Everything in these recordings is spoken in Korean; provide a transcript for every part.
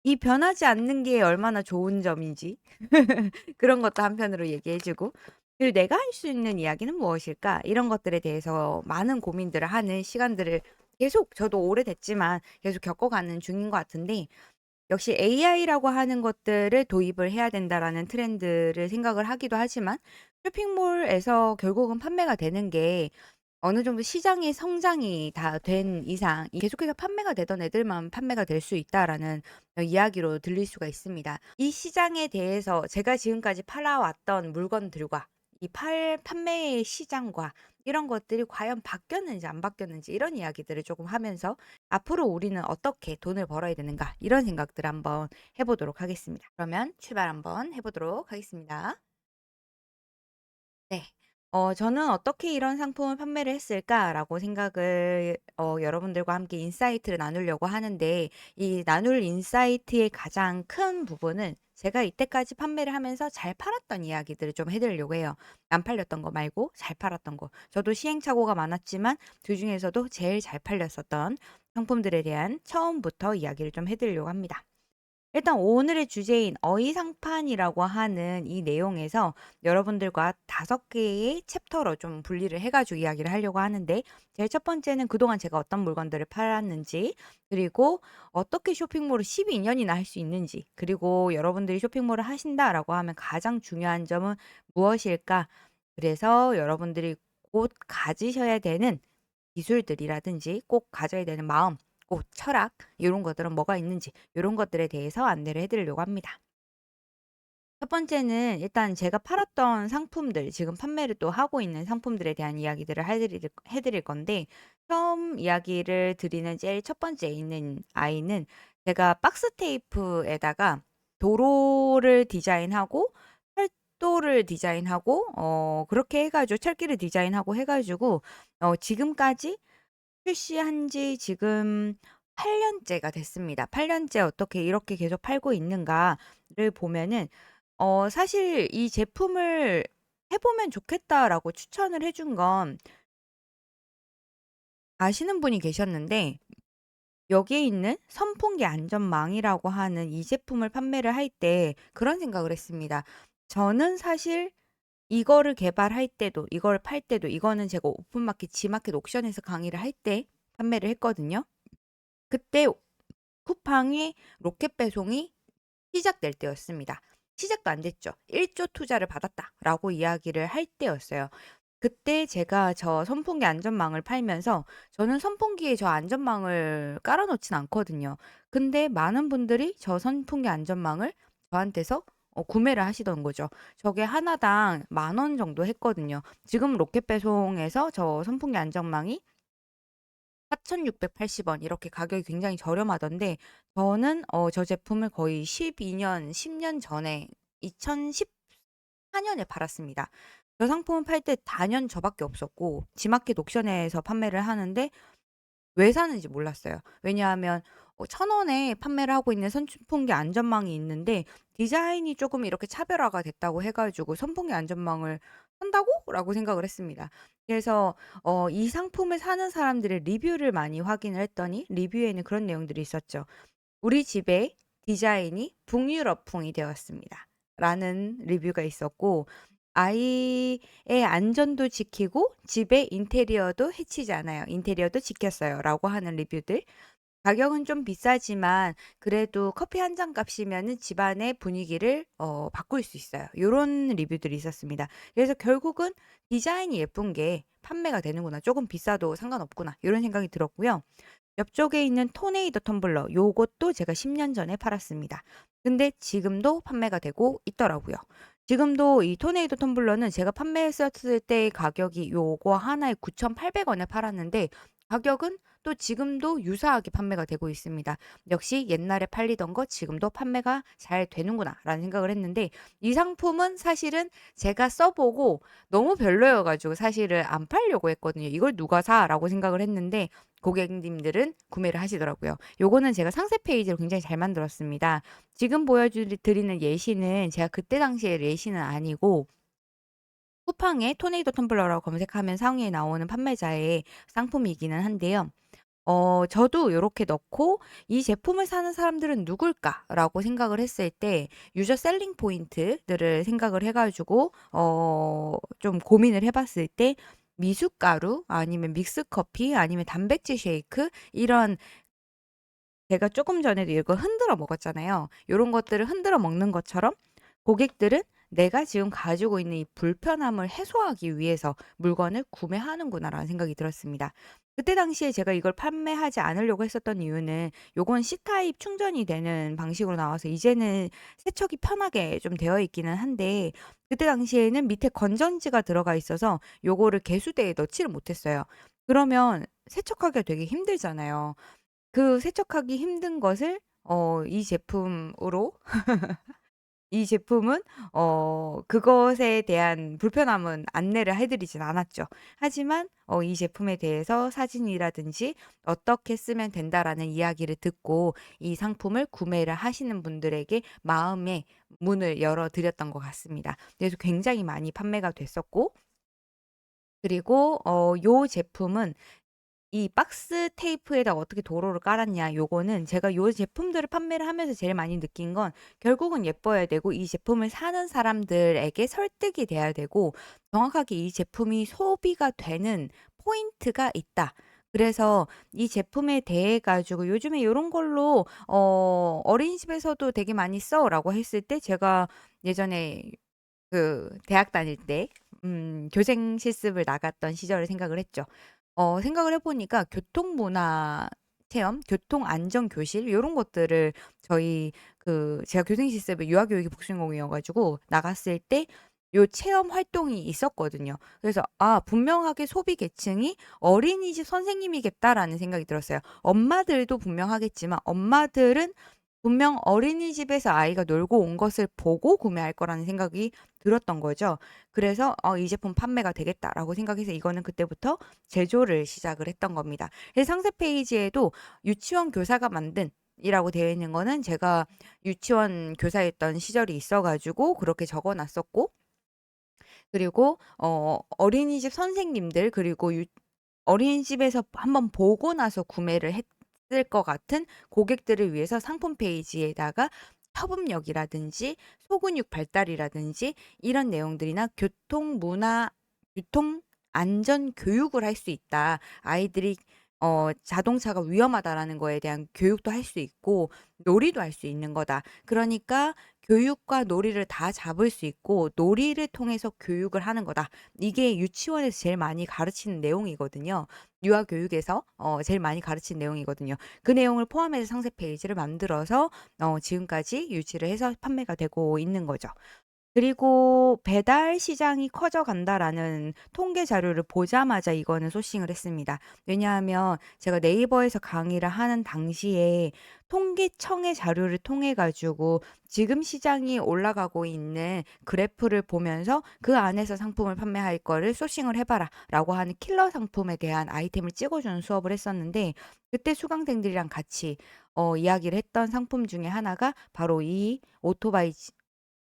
이 변하지 않는 게 얼마나 좋은 점인지 그런 것도 한편으로 얘기해 주고, 그리고 '내가 할 수 있는 이야기는 무엇일까?' 이런 것들에 대해서 많은 고민들을 하는 시간들을 계속, 저도 오래됐지만 계속 겪어가는 중인 것 같은데, 역시 'AI라고 하는 것들을 도입을 해야 된다.'라는 트렌드를 생각을 하기도 하지만, 쇼핑몰에서 결국은 판매가 되는 게 어느 정도 시장의 성장이 다 된 이상 이 계속해서 판매가 되던 애들만 판매가 될 수 있다라는 이야기로 들릴 수가 있습니다. 이 시장에 대해서 제가 지금까지 팔아왔던 물건들과 이 판매의 시장과 이런 것들이 과연 바뀌었는지 안 바뀌었는지, 이런 이야기들을 조금 하면서 '앞으로 우리는 어떻게 돈을 벌어야 되는가.' 이런 생각들을 한번 해 보도록 하겠습니다. 그러면 출발 한번 해 보도록 하겠습니다. 네. 저는 '어떻게 이런 상품을 판매를 했을까?'라고 생각을 여러분들과 함께 인사이트를 나누려고 하는데, 이 나눌 인사이트의 가장 큰 부분은 제가 이때까지 판매를 하면서 잘 팔았던 이야기들을 좀 해 드리려고 해요. 안 팔렸던 거 말고 잘 팔았던 거. 저도 시행착오가 많았지만 그중에서도 제일 잘 팔렸었던 상품들에 대한 처음부터 이야기를 좀 해 드리려고 합니다. 일단 오늘의 주제인 어휘상판이라고 하는 이 내용에서 여러분들과 5개의 챕터로 좀 분리를 해 가지고 이야기를 하려고 하는데, 제일 첫 번째는 그동안 제가 어떤 물건들을 팔았는지, 그리고 어떻게 쇼핑몰을 12 년이나 할 수 있는지, 그리고 여러분들이 쇼핑몰을 하신다라고 하면 가장 중요한 점은 무엇일까? 그래서 여러분들이 곧 가지셔야 되는 기술들이라든지 꼭 가져야 되는 마음, 꼭 철학, 이런 것들은 뭐가 있는지, 이런 것들에 대해서 안내를 해 드리려고 합니다. 첫 번째는 일단 제가 팔았던 상품들, 지금 판매를 또 하고 있는 상품들에 대한 이야기들을 해 드릴 건데, 처음 이야기를 드리는 제일 첫 번째에 있는 아이는, 제가 박스 테이프에다가 도로를 디자인하고 철도를 디자인하고 그렇게 해 가지고 철길을 디자인하고 해 가지고 지금까지 출시한 지 지금 8 년째가 됐습니다. 8 년째 어떻게 이렇게 계속 팔고 있는가를 보면은, 사실 이 제품을 "해 보면 좋겠다."라고 추천을 해준 건 아시는 분이 계셨는데, 여기에 있는 선풍기 안전망이라고 하는 이 제품을 판매를 할 때 그런 생각을 했습니다. 저는 사실 이거를 개발할 때도, 이걸 팔 때도, 이거는 제가 오픈마켓 지마켓 옥션에서 강의를 할 때 판매를 했거든요. 그때 쿠팡의 로켓 배송이 시작될 때였습니다. 시작도 안 됐죠. 1조 투자를 받았다라고 이야기를 할 때였어요. 그때 제가 저 선풍기 안전망을 팔면서, 저는 선풍기에 저 안전망을 깔아 놓진 않거든요. 근데 많은 분들이 저 선풍기 안전망을 저한테서 구매를 하시던 거죠. 저게 하나당 10,000원 정도 했거든요. 지금 로켓 배송에서 저 선풍기 안전망이 4,680원, 이렇게 가격이 굉장히 저렴하던데, 저는 저 제품을 거의 12 년, 10년 전에 2014 년에 팔았습니다. 저 상품을 팔 때 단연 저밖에 없었고, 지마켓 옥션에서 판매를 하는데 왜 사는지 몰랐어요. 왜냐하면 1,000 원에 판매를 하고 있는 선풍기 안전망이 있는데, 디자인이 조금 이렇게 차별화가 됐다고 해 가지고 '선풍기 안전망을 산다고?'라고 생각을 했습니다. 그래서 이 상품을 사는 사람들의 리뷰를 많이 확인을 했더니, 리뷰에는 그런 내용들이 있었죠. "우리 집의 디자인이 북유럽풍이 되었습니다." 라는 리뷰가 있었고, "아이의 안전도 지키고 집의 인테리어도 해치지 않아요. 인테리어도 지켰어요." 라고 하는 리뷰들. 가격은 좀 비싸지만 그래도 커피 한 잔 값이면은 집안의 분위기를 바꿀 수 있어요. 요런 리뷰들이 있었습니다. 그래서 결국은 '디자인이 예쁜 게 판매가 되는구나. 조금 비싸도 상관없구나.' 요런 생각이 들었고요. 옆쪽에 있는 토네이도 텀블러, 요것도 제가 10년 전에 팔았습니다. 근데 지금도 판매가 되고 있더라고요. 지금도 이 토네이도 텀블러는 제가 판매했었을 때의 가격이 요거 하나에 9,800 원에 팔았는데, 가격은 또 지금도 유사하게 판매가 되고 있습니다. 역시 '옛날에 팔리던 거 지금도 판매가 잘 되는구나.'라는 생각을 했는데, 이 상품은 사실은 제가 써 보고 너무 별로여 가지고 사실은 안 팔려고 했거든요. '이걸 누가 사?'라고 생각을 했는데, 고객님들은 구매를 하시더라고요. 요거는 제가 상세 페이지를 굉장히 잘 만들었습니다. 지금 드리는 예시는 제가 그때 당시의 예시는 아니고, 쿠팡에 토네이도 텀블러라고 검색하면 상위에 나오는 판매자의 상품이기는 한데요. 저도 요렇게 넣고 '이 제품을 사는 사람들은 누굴까?'라고 생각을 했을 때 유저 셀링 포인트들을 생각을 해 가지고 좀 고민을 해 봤을 때 미숫가루 아니면 믹스 커피 아니면 단백질 쉐이크 이런 제가 조금 전에도 이거 흔들어 먹었잖아요. 요런 것들을 흔들어 먹는 것처럼 고객들은 '내가 지금 가지고 있는 이 불편함을 해소하기 위해서 물건을 구매하는구나.'라는 생각이 들었습니다. 그때 당시에 제가 이걸 판매하지 않으려고 했었던 이유는 요건 C타입 충전이 되는 방식으로 나와서 이제는 세척이 편하게 좀 되어 있기는 한데 그때 당시에는 밑에 건전지가 들어가 있어서 요거를 개수대에 넣지를 못했어요. 그러면 세척하기가 되게 힘들잖아요. 그 세척하기 힘든 것을 이 제품으로 이 제품은 그것에 대한 불편함은 안내를 해 드리진 않았죠. 하지만 이 제품에 대해서 사진이라든지 "어떻게 쓰면 된다."라는 이야기를 듣고 이 상품을 구매를 하시는 분들에게 마음의 문을 열어 드렸던 것 같습니다. 그래서 굉장히 많이 판매가 됐었고 그리고 요 제품은 이 박스 테이프에다 어떻게 도로를 깔았냐 요거는 제가 요 제품들을 판매를 하면서 제일 많이 느낀 건 결국은 예뻐야 되고 이 제품을 사는 사람들에게 설득이 돼야 되고 정확하게 이 제품이 소비가 되는 포인트가 있다. 그래서 이 제품에 대해 가지고 "요즘에 요런 걸로 어린이집에서도 되게 많이 써."라고 했을 때 제가 예전에 그 대학 다닐 때 교생 실습을 나갔던 시절을 생각을 했죠. 생각을 해 보니까 교통 문화 체험, 교통 안전 교실 요런 것들을 저희 제가 교생 실습을 유아 교육이 복수전공이어 가지고 나갔을 때 요 체험 활동이 있었거든요. 그래서 '아 분명하게 소비 계층이 어린이집 선생님이겠다.'라는 생각이 들었어요. 엄마들도 분명하겠지만 엄마들은 분명 어린이집에서 아이가 놀고 온 것을 보고 구매할 거라는 생각이 들었던 거죠. 그래서 '이 제품 판매가 되겠다.'라고 생각해서 이거는 그때부터 제조를 시작을 했던 겁니다. 그래서 상세 페이지에도 유치원 교사가 만든 이라고 되어 있는 거는 제가 유치원 교사였던 시절이 있어 가지고 그렇게 적어 놨었고 그리고 어린이집 선생님들 그리고 어린이집에서 한번 보고 나서 구매를 했을 것 같은 고객들을 위해서 상품 페이지에다가 협업력이라든지 소근육 발달이라든지 이런 내용들이나 교통 문화 교통 안전 교육을 할 수 있다. 아이들이 자동차가 위험하다라는 거에 대한 교육도 할 수 있고 놀이도 할 수 있는 거다. 그러니까 교육과 놀이를 다 잡을 수 있고 놀이를 통해서 교육을 하는 거다. 이게 유치원에서 제일 많이 가르치는 내용이거든요. 유아 교육에서 제일 많이 가르치는 내용이거든요. 그 내용을 포함해서 상세 페이지를 만들어서 지금까지 유지를 해서 판매가 되고 있는 거죠. 그리고 '배달 시장이 커져간다.'라는 통계 자료를 보자마자 이거는 소싱을 했습니다. 왜냐하면 제가 네이버에서 강의를 하는 당시에 통계청의 자료를 통해 가지고 지금 시장이 올라가고 있는 그래프를 보면서 "그 안에서 상품을 판매할 거를 소싱을 해 봐라."라고 하는 킬러 상품에 대한 아이템을 찍어 주는 수업을 했었는데 그때 수강생들이랑 같이 이야기를 했던 상품 중에 하나가 바로 이 오토바이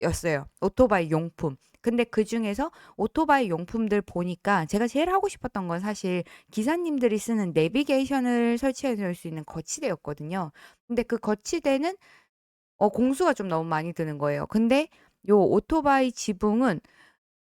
였어요. 오토바이 용품. 근데 그중에서 오토바이 용품들 보니까 제가 제일 하고 싶었던 건 사실 기사님들이 쓰는 내비게이션을 설치해 놓을 수 있는 거치대였거든요. 근데 그 거치대는 공수가 좀 너무 많이 드는 거예요. 근데 요 오토바이 지붕은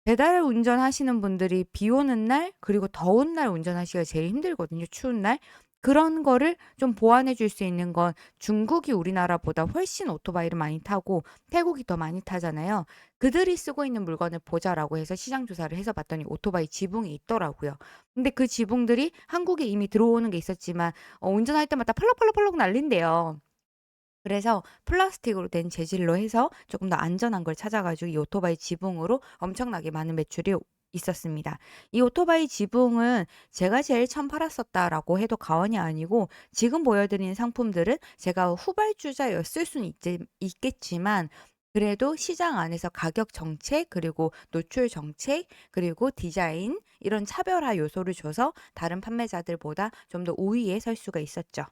배달 운전하시는 분들이 비 오는 날 그리고 더운 날 운전하시기가 제일 힘들거든요, 추운 날. 그런 거를 좀 보완해 줄 수 있는 건 중국이 우리나라보다 훨씬 오토바이를 많이 타고 태국이 더 많이 타잖아요. "그들이 쓰고 있는 물건을 보자."라고 해서 시장 조사를 해서 봤더니 오토바이 지붕이 있더라고요. 근데 그 지붕들이 한국에 이미 들어오는 게 있었지만 운전할 때마다 펄럭펄럭펄럭 날린대요. 그래서 플라스틱으로 된 재질로 해서 조금 더 안전한 걸 찾아 가지고 이 오토바이 지붕으로 엄청나게 많은 매출이 있었습니다. 이 오토바이 지붕은 제가 제일 처음 팔았었다라고 해도 과언이 아니고 지금 보여 드리는 상품들은 제가 후발주자였을 수는 있겠지만 그래도 시장 안에서 가격 정책 그리고 노출 정책 그리고 디자인 이런 차별화 요소를 줘서 다른 판매자들보다 좀 더 우위에 설 수가 있었죠.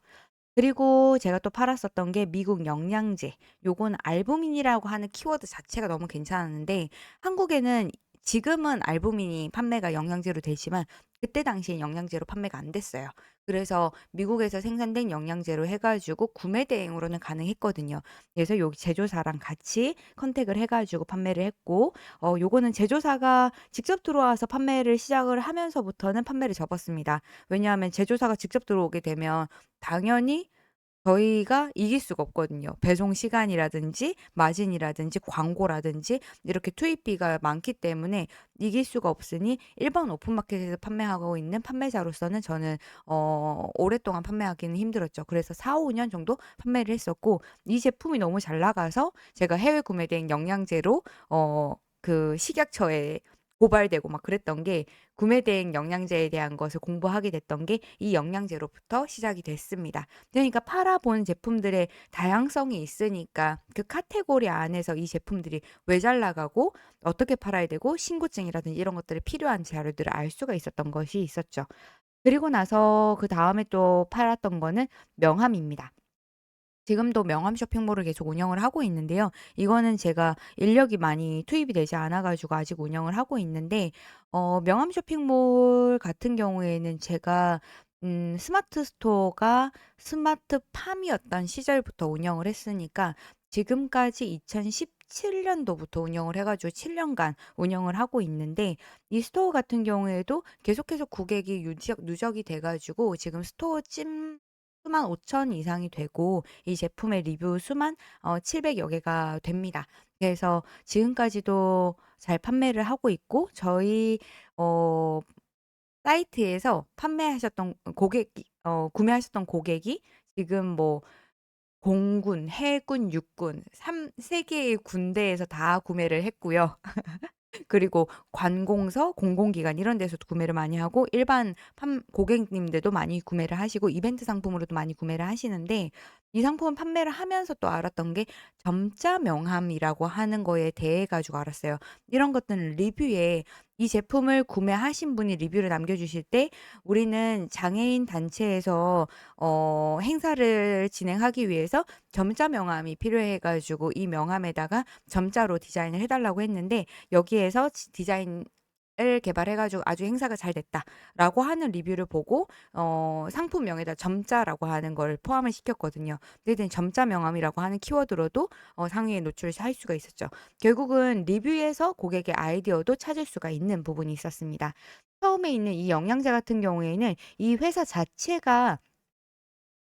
그리고 제가 또 팔았었던 게 미국 영양제. 요건 알부민이라고 하는 키워드 자체가 너무 괜찮았는데 한국에는 지금은 알부민이 판매가 영양제로 되지만 그때 당시엔 영양제로 판매가 안 됐어요. 그래서 미국에서 생산된 영양제로 해 가지고 구매 대행으로는 가능했거든요. 그래서 여기 제조사랑 같이 컨택을 해 가지고 판매를 했고, 요거는 제조사가 직접 들어와서 판매를 시작을 하면서부터는 판매를 접었습니다. 왜냐하면 제조사가 직접 들어오게 되면 당연히 저희가 이길 수가 없거든요. 배송 시간이라든지 마진이라든지 광고라든지 이렇게 투입비가 많기 때문에 이길 수가 없으니 일반 오픈마켓에서 판매하고 있는 판매자로서는 저는 오랫동안 판매하기는 힘들었죠. 그래서 4-5년 정도 판매를 했었고, 이 제품이 너무 잘 나가서 제가 해외 구매된 영양제로 그 식약처에 고발되고 막 그랬던 게, 구매 대행 영양제에 대한 것을 공부하게 됐던 게 이 영양제로부터 시작이 됐습니다. 그러니까 팔아본 제품들의 다양성이 있으니까 그 카테고리 안에서 이 제품들이 왜 잘 나가고 어떻게 팔아야 되고 신고증이라든지 이런 것들이 필요한 자료들을 알 수가 있었던 것이 있었죠. 그리고 나서 그다음에 또 팔았던 거는 명함입니다. 지금도 명함 쇼핑몰을 계속 운영을 하고 있는데요. 이거는 제가 인력이 많이 투입이 되지 않아 가지고 아직 운영을 하고 있는데, 명함 쇼핑몰 같은 경우에는 제가 스마트 스토어가 스마트팜이었던 시절부터 운영을 했으니까 지금까지 2017 년도부터 운영을 해 가지고 7 년간 운영을 하고 있는데, 이 스토어 같은 경우에도 계속해서 고객이 누적이 돼 가지고 지금 스토어 수만 5천 이상이 되고 이 제품의 리뷰 수만 700여 개가 됩니다. 그래서 지금까지도 잘 판매를 하고 있고, 저희 어 사이트에서 판매하셨던 고객이 구매하셨던 고객이 지금 뭐 공군, 해군, 육군 3 개의 군대에서 다 구매를 했고요. 그리고 관공서, 공공기관 이런 데서도 구매를 많이 하고, 일반 고객님들도 많이 구매를 하시고 이벤트 상품으로도 많이 구매를 하시는데, 이 상품을 판매를 하면서 또 알았던 게 점자 명함이라고 하는 거에 대해 가지고 알았어요. 이런 것들은 리뷰에 이 제품을 구매하신 분이 리뷰를 남겨 주실 때 "우리는 장애인 단체에서 행사를 진행하기 위해서 점자 명함이 필요해 가지고 이 명함에다가 점자로 디자인을 해 달라고 했는데 여기에서 디자인을 개발해 가지고 아주 행사가 잘 됐다라고 하는 리뷰를 보고 상품명에다 점자라고 하는 걸 포함을 시켰거든요. 그랬더니 점자 명함이라고 하는 키워드로도 상위에 노출을 할 수가 있었죠. 결국은 리뷰에서 고객의 아이디어도 찾을 수가 있는 부분이 있었습니다. 처음에 있는 이 영양제 같은 경우에는 이 회사 자체가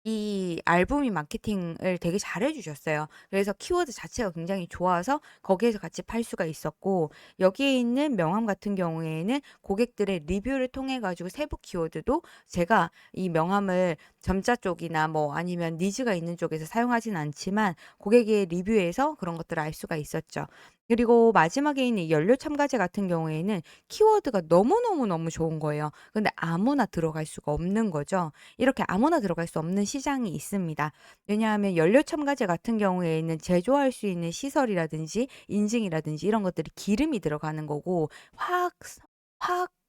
이 알부민 마케팅을 되게 잘해 주셨어요. 그래서 키워드 자체가 굉장히 좋아서 거기에서 같이 팔 수가 있었고, 여기에 있는 명함 같은 경우에는 고객들의 리뷰를 통해 가지고 세부 키워드도 제가 이 명함을 점자 쪽이나 뭐 아니면 니즈가 있는 쪽에서 사용하진 않지만 고객의 리뷰에서 그런 것들을 알 수가 있었죠. 그리고 마지막에 있는 이 연료 첨가제 같은 경우에는 키워드가 너무너무너무 좋은 거예요. 근데 아무나 들어갈 수가 없는 거죠. 이렇게 아무나 들어갈 수 없는 시장이 있습니다. 왜냐하면 연료 첨가제 같은 경우에는 제조할 수 있는 시설이라든지 인증이라든지 이런 것들이 기름이 들어가는 거고 화학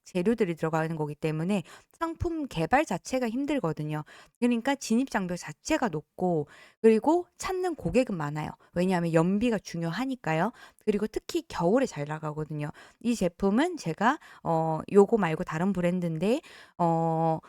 재료들이 들어가는 거기 때문에 상품 개발 자체가 힘들거든요. 그러니까 진입 장벽 자체가 높고, 그리고 찾는 고객은 많아요. 왜냐하면 연비가 중요하니까요. 그리고 특히 겨울에 잘 나가거든요. 이 제품은 제가 요거 말고 다른 브랜드인데 어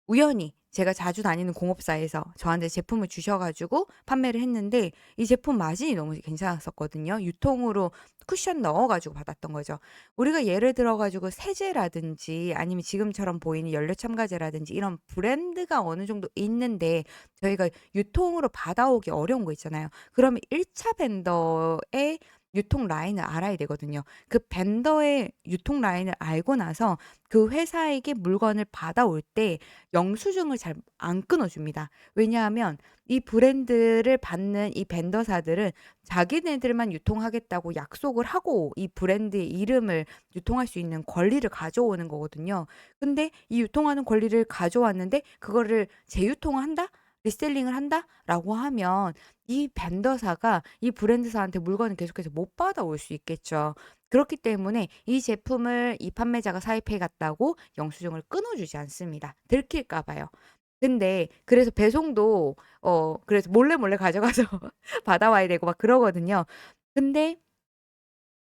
우연히 제가 자주 다니는 공업사에서 저한테 제품을 주셔 가지고 판매를 했는데, 이 제품 마진이 너무 괜찮았었거든요. 유통으로 쿠션 넣어 가지고 받았던 거죠. 우리가 예를 들어 가지고 세제라든지 아니면 지금처럼 보이는 연료 첨가제라든지 이런 브랜드가 어느 정도 있는데 저희가 유통으로 받아오기 어려운 거 있잖아요. 그러면 1차 벤더의 유통 라인을 알아야 되거든요. 그 벤더의 유통 라인을 알고 나서 그 회사에게 물건을 받아올 때 영수증을 잘 안 끊어 줍니다. 왜냐하면 이 브랜드를 받는 이 벤더사들은 자기네들만 유통하겠다고 약속을 하고 이 브랜드의 이름을 유통할 수 있는 권리를 가져오는 거거든요. 근데 이 유통하는 권리를 가져왔는데 그거를 재유통한다? 리셀링을 한다라고 하면 이 벤더사가 이 브랜드사한테 물건을 계속해서 못 받아올 수 있겠죠. 그렇기 때문에 이 제품을 이 판매자가 사입해 갔다고 영수증을 끊어 주지 않습니다. 들킬까 봐요. 근데 그래서 배송도 그래서 몰래 가져가서 받아와야 되고 막 그러거든요. 근데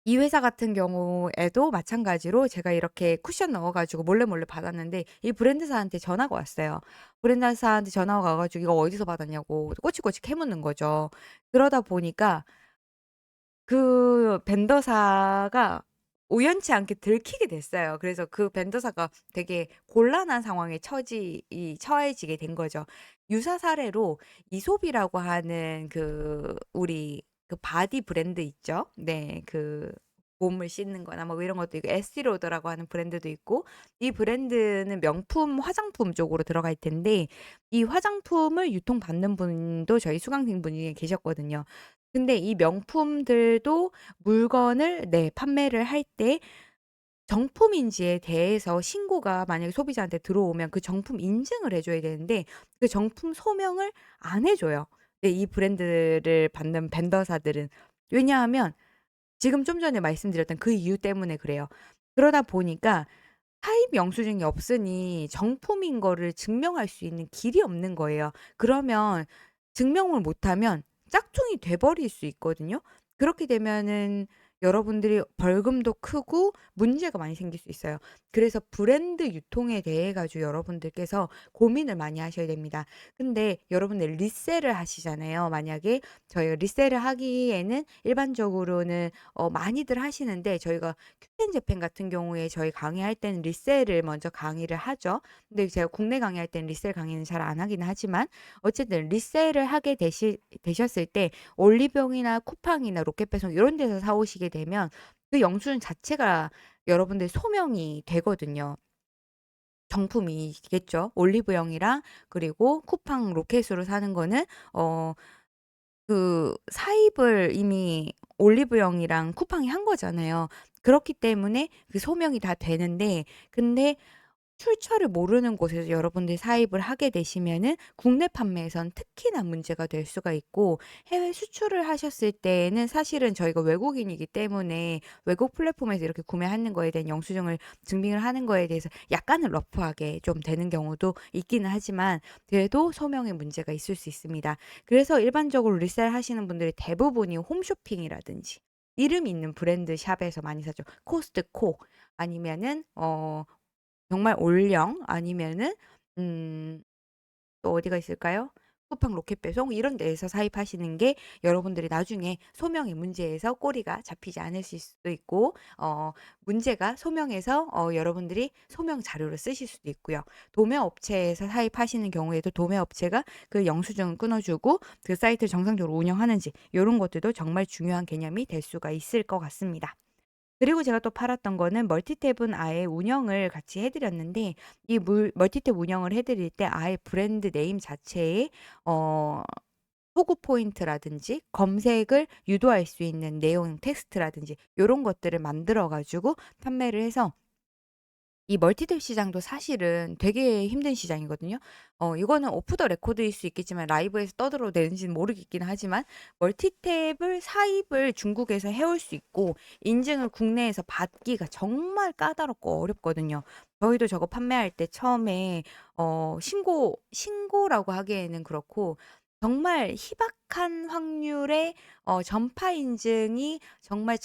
이 회사 같은 경우에도 마찬가지로 제가 이렇게 쿠션 넣어 가지고 몰래 받았는데 이 브랜드사한테 전화가 왔어요. 브랜드사한테 전화가 와 가지고 "이거 어디서 받았냐."고 꼬치꼬치 캐묻는 거죠. 그러다 보니까 그 vendor사가 우연치 않게 들키게 됐어요. 그래서 그 vendor사가 되게 곤란한 상황에 처해지게 된 거죠. 유사 사례로 이솝이라고 하는 우리 바디 브랜드 있죠. 네. 몸을 씻는 거나 뭐 이런 것도 있고 에스티로더라고 하는 브랜드도 있고 이 브랜드는 명품 화장품 쪽으로 들어갈 텐데 이 화장품을 유통받는 분도 저희 수강생분 중에 계셨거든요. 근데 이 명품들도 물건을 판매를 할 때 정품인지에 대해서 신고가 만약에 소비자한테 들어오면 그 정품 인증을 해 줘야 되는데 그 정품 소명을 안 해 줘요. 네, 이 브랜드를 받는 벤더사들은. 왜냐하면 지금 좀 전에 말씀드렸던 그 이유 때문에 그래요. 그러다 보니까 타입 영수증이 없으니 정품인 거를 증명할 수 있는 길이 없는 거예요. 그러면 증명을 못하면 짝퉁이 돼 버릴 수 있거든요. 그렇게 되면은 여러분들이 벌금도 크고 문제가 많이 생길 수 있어요. 그래서 브랜드 유통에 대해 가지고 여러분들께서 고민을 많이 하셔야 됩니다. 근데 여러분들 리셀을 하시잖아요. 만약에 저희가 리셀을 하기에는 일반적으로는 많이들 하시는데 저희가 큐텐 재팬 같은 경우에 저희 강의할 때는 리셀을 먼저 강의를 하죠. 근데 제가 국내 강의할 때는 리셀 강의는 잘 안 하기는 하지만 어쨌든 리셀을 하게 되셨을 때 올리브영이나 쿠팡이나 로켓배송 이런 데서 사 오시게 되면 그 영수증 자체가 여러분들 소명이 되거든요. 정품이겠죠. 올리브영이랑 그리고 쿠팡, 로켓으로 사는 거는 어 사입을 이미 올리브영이랑 쿠팡이 한 거잖아요. 그렇기 때문에 그 소명이 다 되는데 근데 출처를 모르는 곳에서 여러분들이 사입을 하게 되시면은 국내 판매에선 특히나 문제가 될 수가 있고 해외 수출을 하셨을 때에는 사실은 저희가 외국인이기 때문에 외국 플랫폼에서 이렇게 구매하는 거에 대한 영수증을 증빙을 하는 거에 대해서 약간은 러프하게 좀 되는 경우도 있기는 하지만 그래도 소명에 문제가 있을 수 있습니다. 그래서 일반적으로 리셀하시는 분들이 대부분이 홈쇼핑이라든지 이름 있는 브랜드 샵에서 많이 사죠. 코스트코 아니면은 정말 올영 아니면은 음 또 어디가 있을까요? 쿠팡, 로켓배송 이런 데에서 사입하시는 게 여러분들이 나중에 소명의 문제에서 꼬리가 잡히지 않으실 수도 있고 문제가 소명에서 여러분들이 소명 자료를 쓰실 수도 있고요. 도매업체에서 사입하시는 경우에도 도매업체가 그 영수증을 끊어 주고 그 사이트를 정상적으로 운영하는지 요런 것들도 정말 중요한 개념이 될 수가 있을 것 같습니다. 그리고 제가 또 팔았던 거는 멀티탭은 아예 운영을 같이 해 드렸는데 이 멀티탭 운영을 해 드릴 때 아예 브랜드 네임 자체에 어 호구 포인트라든지 검색을 유도할 수 있는 내용 텍스트라든지 요런 것들을 만들어 가지고 판매를 해서 이 멀티탭 시장도 사실은 되게 힘든 시장이거든요. 이거는 오프 더 레코드일 수 있겠지만 라이브에서 떠들어도 되는지는 모르겠긴 하지만 멀티탭을 사입을 중국에서 해올 수 있고 인증을 국내에서 받기가 정말 까다롭고 어렵거든요. 저희도 저거 판매할 때 처음에 신고라고 하기에는 그렇고 정말 희박한 확률의 전파 인증이 정말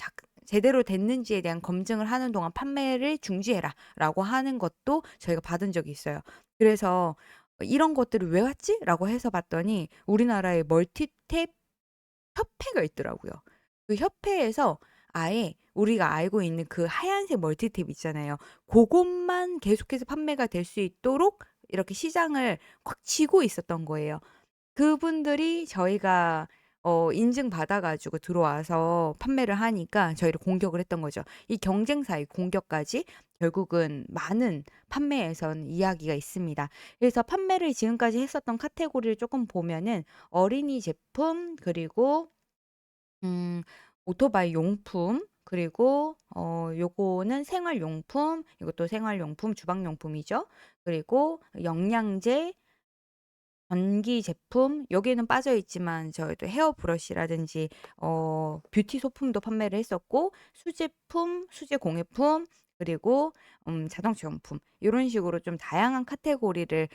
제대로 됐는지에 대한 검증을 하는 동안 "판매를 중지해라."라고 하는 것도 저희가 받은 적이 있어요. 그래서 '이런 것들이 왜 왔지?'라고 해서 봤더니 우리나라에 멀티탭 협회가 있더라고요. 그 협회에서 아예 우리가 알고 있는 그 하얀색 멀티탭 있잖아요. 고것만 계속해서 판매가 될 수 있도록 이렇게 시장을 꽉 쥐고 있었던 거예요. 그분들이 저희가 인증받아 가지고 들어와서 판매를 하니까 저희를 공격을 했던 거죠. 이 경쟁사의 공격까지 결국은 많은 판매에선 이야기가 있습니다. 그래서 판매를 지금까지 했었던 카테고리를 쪼끔 보면은 어린이 제품 그리고 음 오토바이 용품 그리고 요거는 생활용품 이것도 생활용품, 주방용품이죠. 그리고 영양제 전기 제품 여기에는 빠져 있지만 저희도 헤어 브러쉬라든지 뷰티 소품도 판매를 했었고 수제품, 수제 공예품 그리고 자동차 용품 요런 식으로 좀 다양한 카테고리를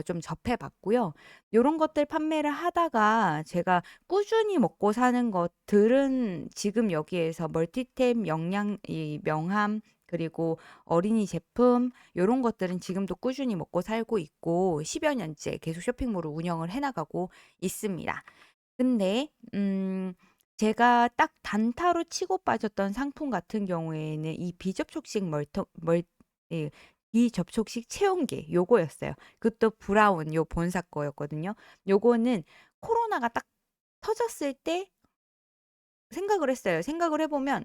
좀 접해 봤고요. 요런 것들 판매를 하다가 제가 꾸준히 먹고 사는 것들은 지금 여기에서 멀티템, 영양 이 명함 그리고 어린이 제품 요런 것들은 지금도 꾸준히 먹고 살고 있고 10여 년째 계속 쇼핑몰을 운영을 해 나가고 있습니다. 근데 제가 딱 단타로 치고 빠졌던 상품 같은 경우에는 이 비접촉식 멀터 멀 예 비접촉식 체온계 요거였어요. 그것도 브라운 요 본사 거였거든요. 요거는 코로나가 딱 터졌을 때 생각을 했어요. 생각을 해 보면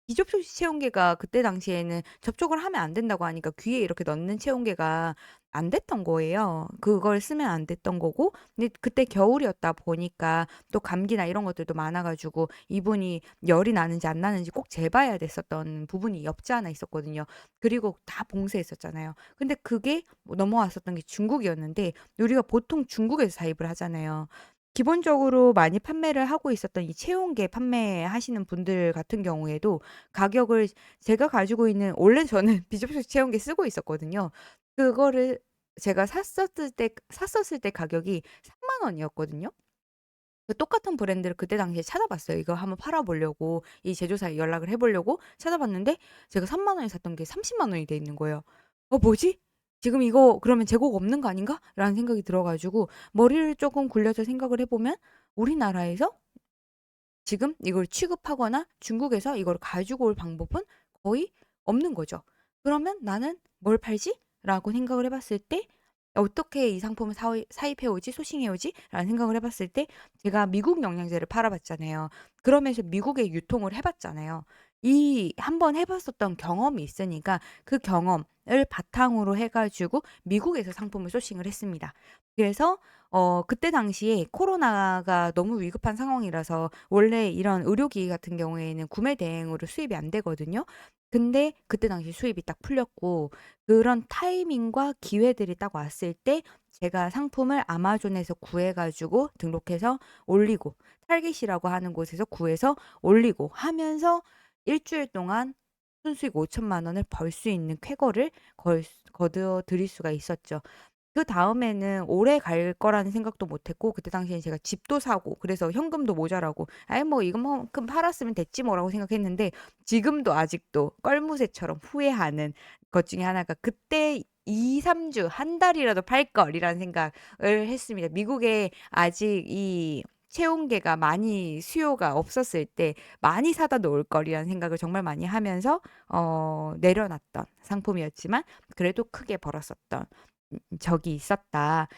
비접촉식 체온계가 그때 당시에는 접촉을 하면 안 된다고 하니까 귀에 이렇게 넣는 체온계가 안 됐던 거예요. 그걸 쓰면 안 됐던 거고 근데 그때 겨울이었다 보니까 또 감기나 이런 것들도 많아 가지고 이분이 열이 나는지 안 나는지 꼭 재봐야 됐었던 부분이 없지 않아 있었거든요. 그리고 다 봉쇄했었잖아요. 근데 그게 뭐 넘어왔었던 게 중국이었는데 우리가 보통 중국에서 사입을 하잖아요. 기본적으로 많이 판매를 하고 있었던 이 체온계 판매하시는 분들 같은 경우에도 가격을 제가 가지고 있는 원래 저는 비접촉 체온계 쓰고 있었거든요. 그거를 제가 샀었을 때 가격이 3만 원이었거든요. 그 똑같은 브랜드를 그때 당시에 찾아봤어요. 이거 한번 팔아 보려고 이 제조사에 연락을 해 보려고 찾아봤는데 제가 3만 원에 샀던 게 30만 원이 돼 있는 거예요. '어 뭐지? 지금 이거 그러면 재고가 없는 거 아닌가?'라는 생각이 들어 가지고 머리를 쪼금 굴려서 생각을 해 보면 우리나라에서 지금 이걸 취급하거나 중국에서 이걸 가지고 올 방법은 거의 없는 거죠. 그러면 '나는 뭘 팔지?'라고 생각을 해 봤을 때 '어떻게 이 상품을 사입해 오지? 소싱해 오지?'라는 생각을 해 봤을 때 제가 미국 영양제를 팔아 봤잖아요. 그러면서 미국에 유통을 해 봤잖아요. 이 한 번 해 봤었던 경험이 있으니까 그 경험을 바탕으로 해 가지고 미국에서 상품을 소싱을 했습니다. 그래서 그때 당시에 코로나가 너무 위급한 상황이라서 원래 이런 의료기기 같은 경우에는 구매 대행으로 수입이 안 되거든요. 근데 그때 당시 수입이 딱 풀렸고 그런 타이밍과 기회들이 딱 왔을 때 제가 상품을 아마존에서 구해 가지고 등록해서 올리고 타겟이라고 하는 곳에서 구해서 올리고 하면서 일 주일 동안 순수익 5천만 원을 벌 수 있는 쾌거를 거둬 들일 수가 있었죠. 그다음에는 오래 갈 거라는 생각도 못 했고 그때 당시에 제가 집도 사고 그래서 현금도 모자라고 '아이 뭐 이것만큼 팔았으면 됐지 뭐.'라고 생각했는데 지금도 아직도 껄무새처럼 후회하는 것 중에 하나가 '그때 2-3 주 한 달이라도 팔 걸.'이라는 생각을 했습니다. 미국에 아직 이 체온계가 많이 수요가 없었을 때 '많이 사다 놓을 걸.'이라는 생각을 정말 많이 하면서 내려놨던 상품이었지만 그래도 크게 벌었었던 적이 있었다.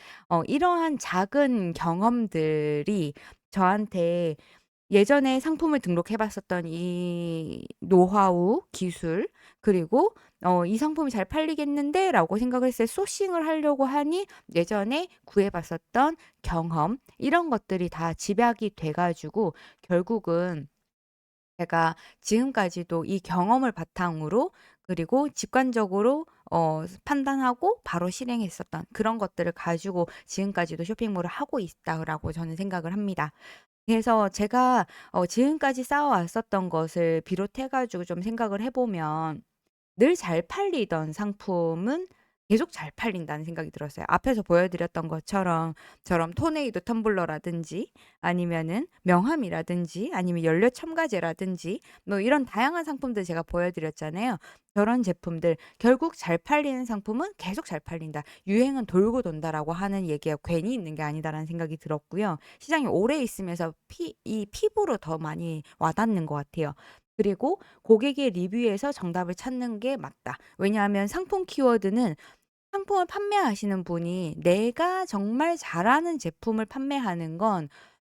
이러한 작은 경험들이 저한테 예전에 상품을 등록해 봤었던 이 노하우, 기술 그리고 '이 상품이 잘 팔리겠는데.'라고 생각을 했을 때 소싱을 하려고 하니 예전에 구해 봤었던 경험 이런 것들이 다 집약이 돼 가지고 결국은 제가 지금까지도 이 경험을 바탕으로 그리고 직관적으로 판단하고 바로 실행했었던 그런 것들을 가지고 지금까지도 쇼핑몰을 하고 있다라고 저는 생각을 합니다. 그래서 제가 지금까지 쌓아왔었던 것을 비롯해 가지고 좀 생각을 해 보면 늘 잘 팔리던 상품은 계속 잘 팔린다는 생각이 들었어요. 앞에서 보여드렸던 것처럼 토네이도 텀블러라든지 아니면은 명함이라든지 아니면 연료 첨가제라든지 뭐 이런 다양한 상품들 제가 보여드렸잖아요. 저런 제품들 결국 잘 팔리는 상품은 계속 잘 팔린다. 유행은 돌고 돈다라고 하는 얘기가 괜히 있는 게 아니다라는 생각이 들었고요. 시장이 오래 있으면서 이 피부로 더 많이 와닿는 것 같아요. 그리고 고객의 리뷰에서 정답을 찾는 게 맞다. 왜냐하면 상품 키워드는 상품을 판매하시는 분이 내가 정말 잘하는 제품을 판매하는 건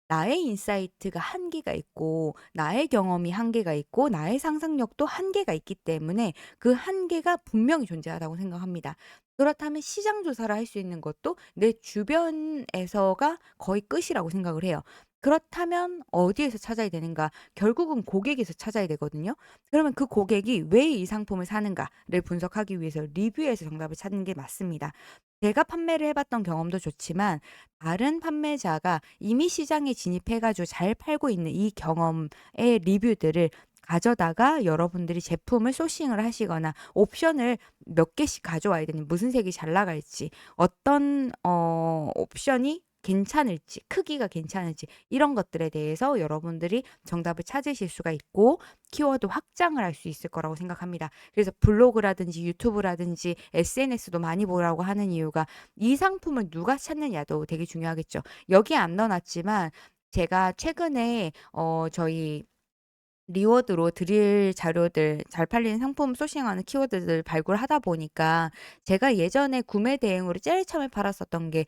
나의 인사이트가 한계가 있고 나의 경험이 한계가 있고 나의 상상력도 한계가 있기 때문에 그 한계가 분명히 존재하다고 생각합니다. 그렇다면 시장 조사를 할 수 있는 것도 내 주변에서가 거의 끝이라고 생각을 해요. 그렇다면 어디에서 찾아야 되는가? 결국은 고객에서 찾아야 되거든요. 그러면 그 고객이 왜 이 상품을 사는가를 분석하기 위해서 리뷰에서 정답을 찾는 게 맞습니다. 제가 판매를 해 봤던 경험도 좋지만 다른 판매자가 이미 시장에 진입해 가지고 잘 팔고 있는 이 경험의 리뷰들을 가져다가 여러분들이 제품을 소싱을 하시거나 옵션을 몇 개씩 가져와야 되니 무슨 색이 잘 나갈지 어떤 옵션이 괜찮을지 크기가 괜찮을지 이런 것들에 대해서 여러분들이 정답을 찾으실 수가 있고 키워드 확장을 할 수 있을 거라고 생각합니다. 그래서 블로그라든지 유튜브라든지 SNS도 많이 보라고 하는 이유가 이 상품을 누가 찾느냐도 되게 중요하겠죠. 여기에 안 넣어놨지만 제가 최근에 저희 리워드로 드릴 자료들 잘 팔리는 상품 소싱하는 키워드들 발굴하다 보니까 제가 예전에 구매 대행으로 제일 처음에 팔았었던 게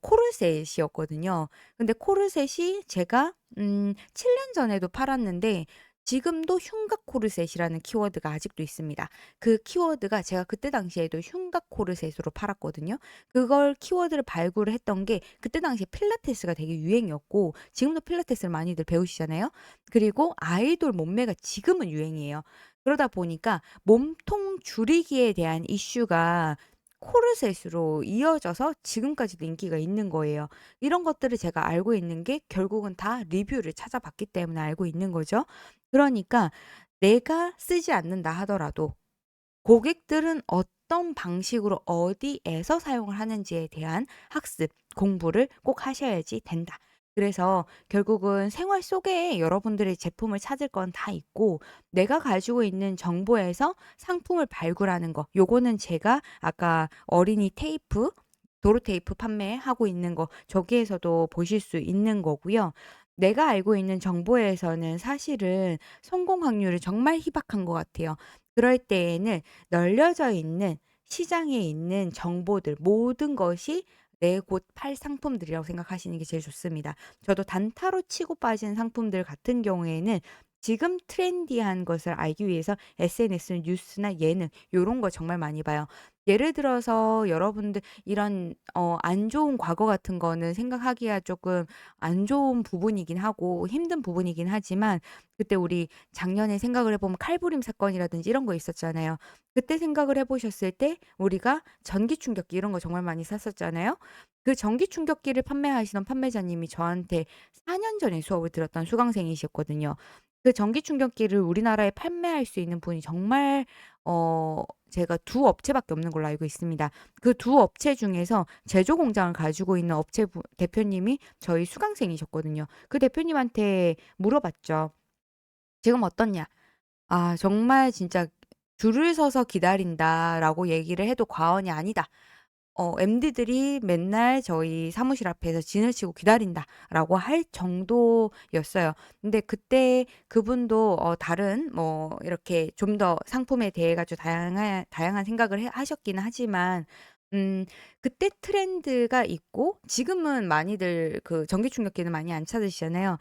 코르셋이었거든요. 근데 코르셋이 제가 7년 전에도 팔았는데 지금도 흉곽 코르셋이라는 키워드가 아직도 있습니다. 그 키워드가 제가 그때 당시에도 흉곽 코르셋으로 팔았거든요. 그걸 키워드를 발굴을 했던 게 그때 당시에 필라테스가 되게 유행이었고 지금도 필라테스를 많이들 배우시잖아요. 그리고 아이돌 몸매가 지금은 유행이에요. 그러다 보니까 몸통 줄이기에 대한 이슈가 코르셋으로 이어져서 지금까지도 인기가 있는 거예요. 이런 것들을 제가 알고 있는 게 결국은 다 리뷰를 찾아봤기 때문에 알고 있는 거죠. 그러니까 내가 쓰지 않는다 하더라도 고객들은 어떤 방식으로 어디에서 사용을 하는지에 대한 학습, 공부를 꼭 하셔야지 된다. 그래서 결국은 생활 속에 여러분들의 제품을 찾을 건 다 있고 내가 가지고 있는 정보에서 상품을 발굴하는 거. 요거는 제가 아까 어린이 테이프, 도로 테이프 판매하고 있는 거 저기에서도 보실 수 있는 거고요. 내가 알고 있는 정보에서는 사실은 성공 확률이 정말 희박한 것 같아요. 그럴 때에는 널려져 있는 시장에 있는 정보들 모든 것이 내 곧 팔 상품들이라고 생각하시는 게 제일 좋습니다. 저도 단타로 치고 빠진 상품들 같은 경우에는 지금 트렌디한 것을 알기 위해서 SNS, 뉴스나 예능 요런 거 정말 많이 봐요. 예를 들어서 여러분들 이런 안 좋은 과거 같은 거는 생각하기가 조금 안 좋은 부분이긴 하고 힘든 부분이긴 하지만 그때 우리 작년에 생각을 해 보면 칼부림 사건이라든지 이런 거 있었잖아요. 그때 생각을 해 보셨을 때 우리가 전기 충격기 이런 거 정말 많이 샀었잖아요. 그 전기 충격기를 판매하시던 판매자님이 저한테 4년 전에 수업을 들었던 수강생이셨거든요. 그 전기 충격기를 우리나라에 판매할 수 있는 분이 정말 제가 두 업체밖에 없는 걸로 알고 있습니다. 그 두 업체 중에서 제조 공장을 가지고 있는 업체 대표님이 저희 수강생이셨거든요. 그 대표님한테 물어봤죠. "지금 어떻냐?" "아 정말 진짜 줄을 서서 기다린다."라고 얘기를 해도 과언이 아니다. "MD들이 맨날 저희 사무실 앞에서 진을 치고 기다린다."라고 할 정도였어요. 근데 그때 그분도 다른 뭐 이렇게 좀 더 상품에 대해 가지고 다양한 생각을 하셨기는 하지만 그때 트렌드가 있고 지금은 많이들 그 전기 충격기는 많이 안 찾으시잖아요.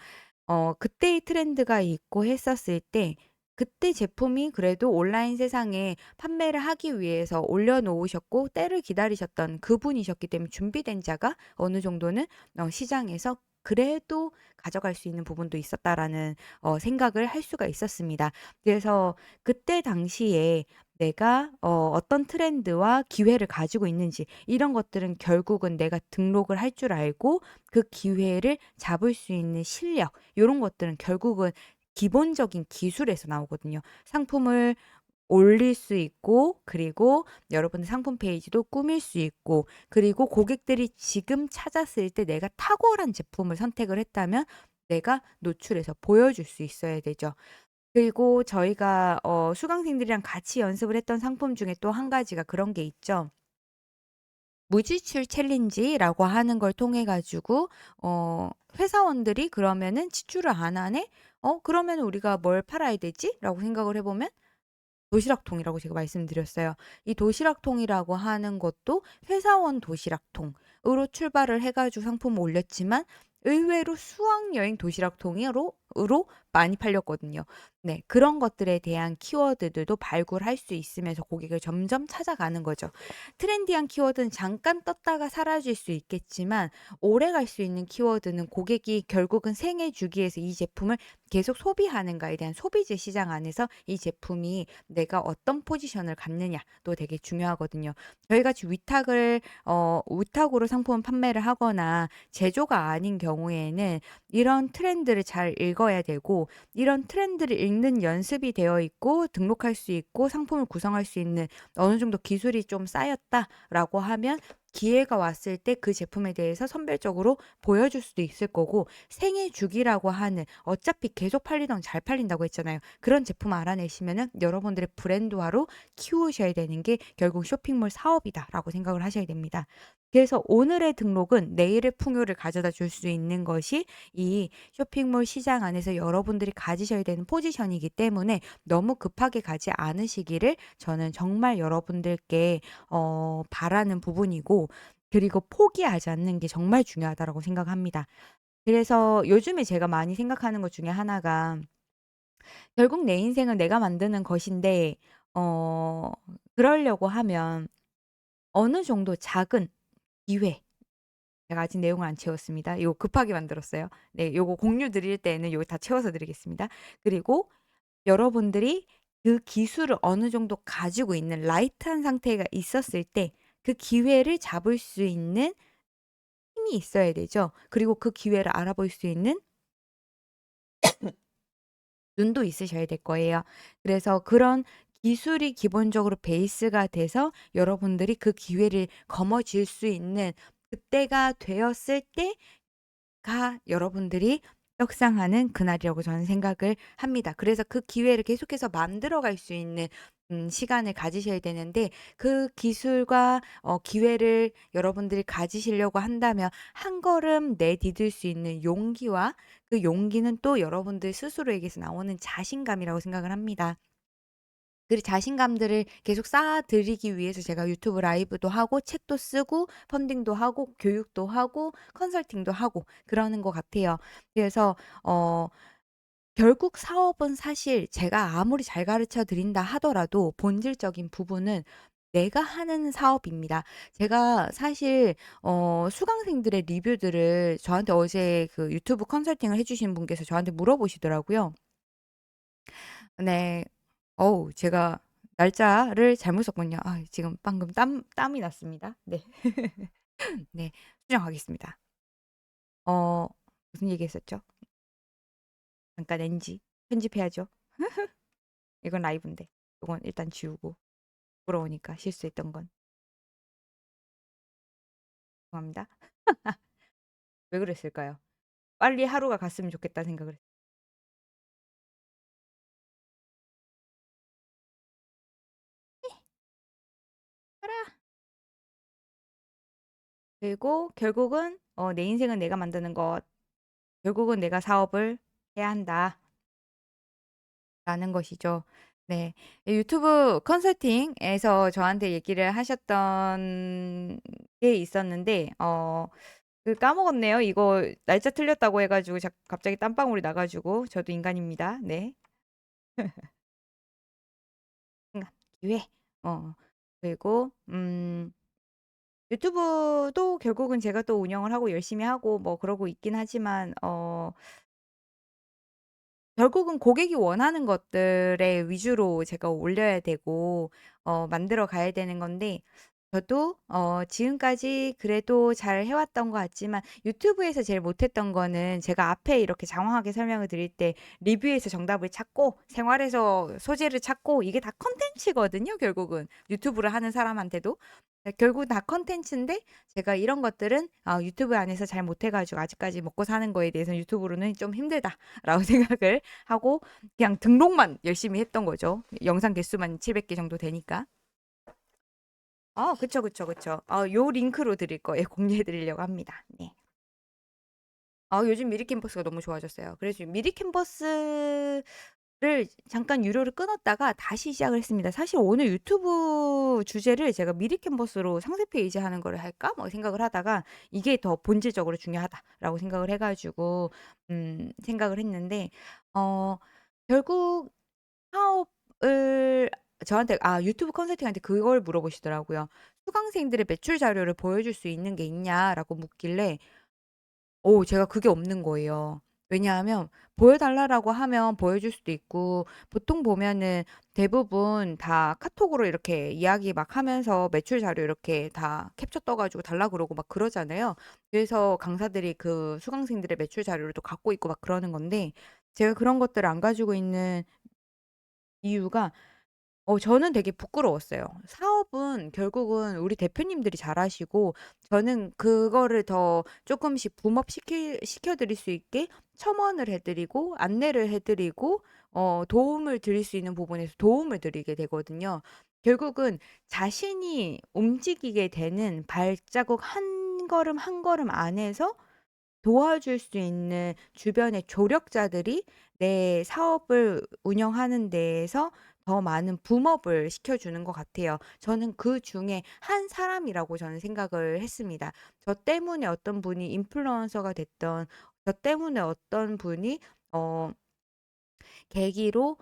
그때의 트렌드가 있고 했었을 때 그때 제품이 그래도 온라인 세상에 판매를 하기 위해서 올려 놓으셨고 때를 기다리셨던 그분이셨기 때문에 준비된 자가 어느 정도는 시장에서 그래도 가져갈 수 있는 부분도 있었다라는 생각을 할 수가 있었습니다. 그래서 그때 당시에 내가 어떤 트렌드와 기회를 가지고 있는지 이런 것들은 결국은 내가 등록을 할 줄 알고 그 기회를 잡을 수 있는 실력 요런 것들은 결국은 기본적인 기술에서 나오거든요. 상품을 올릴 수 있고 그리고 여러분의 상품 페이지도 꾸밀 수 있고 그리고 고객들이 지금 찾았을 때 내가 탁월한 제품을 선택을 했다면 내가 노출해서 보여줄 수 있어야 되죠. 그리고 저희가 수강생들이랑 같이 연습을 했던 상품 중에 또 한 가지가 그런 게 있죠. 무지출 챌린지라고 하는 걸 통해 가지고 회사원들이 그러면은 '지출을 안 하네? 그러면은 우리가 뭘 팔아야 되지?'라고 생각을 해 보면 도시락통이라고 제가 말씀드렸어요. 이 도시락통이라고 하는 것도 회사원 도시락통으로 출발을 해 가지고 상품을 올렸지만 의외로 수학여행 도시락통으로 많이 팔렸거든요. 네. 그런 것들에 대한 키워드들도 발굴할 수 있으면서 고객을 점점 찾아가는 거죠. 트렌디한 키워드는 잠깐 떴다가 사라질 수 있겠지만 오래갈 수 있는 키워드는 고객이 결국은 생애 주기에서 이 제품을 계속 소비하는가에 대한 소비재 시장 안에서 이 제품이 내가 어떤 포지션을 갖느냐도 되게 중요하거든요. 저희같이 위탁으로 상품 판매를 하거나 제조가 아닌 경우에는 이런 트렌드를 잘 읽어 읽어야 되고 이런 트렌드를 읽는 연습이 되어 있고 등록할 수 있고 상품을 구성할 수 있는 어느 정도 기술이 좀 쌓였다라고 하면 기회가 왔을 때 그 제품에 대해서 선별적으로 보여줄 수도 있을 거고 생애 주기라고 하는 어차피 계속 팔리던 잘 팔린다고 했잖아요. 그런 제품 알아내시면은 여러분들의 브랜드화로 키우셔야 되는 게 결국 쇼핑몰 사업이다라고 생각을 하셔야 됩니다. 그래서 오늘의 등록은 내일의 풍요를 가져다 줄 수 있는 것이 이 쇼핑몰 시장 안에서 여러분들이 가지셔야 되는 포지션이기 때문에 너무 급하게 가지 않으시기를 저는 정말 여러분들께 바라는 부분이고 그리고 포기하지 않는 게 정말 중요하다라고 생각합니다. 그래서 요즘에 제가 많이 생각하는 것 중에 하나가 결국 내 인생은 내가 만드는 것인데 어 그러려고 하면 어느 정도 작은 기회 제가 아직 내용을 안 채웠습니다. 이거 급하게 만들었어요. 네. 요거 공유 드릴 때에는 요거 다 채워서 드리겠습니다. 그리고 여러분들이 그 기술을 어느 정도 가지고 있는 라이트한 상태가 있었을 때 그 기회를 잡을 수 있는 힘이 있어야 되죠. 그리고 그 기회를 알아볼 수 있는 눈도 있으셔야 될 거예요. 그래서 그런 기술이 기본적으로 베이스가 돼서 여러분들이 그 기회를 거머쥘 수 있는 그때가 되었을 때가 여러분들이 떡상하는 그날이라고 저는 생각을 합니다. 그래서 그 기회를 계속해서 만들어 갈 수 있는 시간을 가지셔야 되는데 그 기술과 기회를 여러분들이 가지시려고 한다면 한 걸음 내디딜 수 있는 용기와 그 용기는 또 여러분들 스스로에게서 나오는 자신감이라고 생각을 합니다. 그 자신감들을 계속 쌓아드리기 위해서 제가 유튜브 라이브도 하고 책도 쓰고 펀딩도 하고 교육도 하고 컨설팅도 하고 그러는 것 같아요. 그래서 어 결국 사업은 사실 제가 아무리 잘 가르쳐 드린다 하더라도 본질적인 부분은 내가 하는 사업입니다. 제가 사실 수강생들의 리뷰들을 저한테 어제 그 유튜브 컨설팅을 해 주신 분께서 저한테 물어보시더라고요. 네. 어우 제가 날짜를 잘못 썼군요. 아 지금 방금 땀이 났습니다. 네. 네. 수정하겠습니다. 어 무슨 얘기했었죠? 잠깐 NG. 편집해야죠. 이건 라이브인데. 이건 일단 지우고. 부러우니까 실수했던 건. 죄송합니다. 왜 그랬을까요? 빨리 하루가 갔으면 좋겠다는 생각을 했 가라. 그리고 결국은 내 인생은 내가 만드는 것. 결국은 내가 사업을 해야 한다. 라는 것이죠. 네. 유튜브 컨설팅에서 저한테 얘기를 하셨던 게 있었는데 까먹었네요. 이거 날짜 틀렸다고 해 가지고 갑자기 땀방울이 나 가지고 저도 인간입니다. 네. 순간 기회. 어 그리고 유튜브도 결국은 제가 또 운영을 하고 열심히 하고 뭐 그러고 있긴 하지만 결국은 고객이 원하는 것들에 위주로 제가 올려야 되고 만들어 가야 되는 건데 저도 지금까지 그래도 잘 해 왔던 것 같지만 유튜브에서 제일 못했던 거는 제가 앞에 이렇게 장황하게 설명을 드릴 때 리뷰에서 정답을 찾고 생활에서 소재를 찾고 이게 다 콘텐츠거든요 결국은. 유튜브를 하는 사람한테도. 결국 다 콘텐츠인데 제가 이런 것들은 유튜브 안에서 잘 못해 가지고 아직까지 먹고 사는 거에 대해서는 '유튜브로는 좀 힘들다.'라고 생각을 하고 그냥 등록만 열심히 했던 거죠. 영상 개수만 700개 정도 되니까. 그쵸, 그쵸, 그쵸. 요 링크로 드릴 거예요. 공유해 드리려고 합니다. 네. 요즘 미리 캠퍼스가 너무 좋아졌어요. 그래서 미리 캠퍼스를 잠깐 유료를 끊었다가 다시 시작을 했습니다. 사실 오늘 유튜브 주제를 제가 미리 캠퍼스로 상세 페이지 하는 거를 할까 뭐 생각을 하다가 이게 더 본질적으로 중요하다라고 생각을 해 가지고 생각을 했는데 어 결국 사업을 저한테 유튜브 컨설팅한테 그걸 물어보시더라고요. "수강생들의 매출 자료를 보여줄 수 있는 게 있냐?"라고 묻길래 제가 그게 없는 거예요. 왜냐하면 보여 달라라고 하면 보여줄 수도 있고 보통 보면은 대부분 다 카톡으로 이렇게 이야기 막 하면서 매출 자료 이렇게 다 캡처 떠 가지고 달라 그러고 막 그러잖아요. 그래서 강사들이 그 수강생들의 매출 자료를 또 갖고 있고 막 그러는 건데 제가 그런 것들을 안 가지고 있는 이유가 저는 되게 부끄러웠어요. 사업은 결국은 우리 대표님들이 잘하시고 저는 그거를 더 쪼끔씩 시켜 드릴 수 있게 첨언을 해 드리고 안내를 해 드리고 도움을 드릴 수 있는 부분에서 도움을 드리게 되거든요. 결국은 자신이 움직이게 되는 발자국 한 걸음 한 걸음 안에서 도와줄 수 있는 주변의 조력자들이 내 사업을 운영하는 데에서 더 많은 붐업을 시켜주는 것 같아요. 저는 그중에 한 사람이라고 저는 생각을 했습니다. 저 때문에 어떤 분이 인플루언서가 됐던, 저 때문에 어떤 분이 어 계기로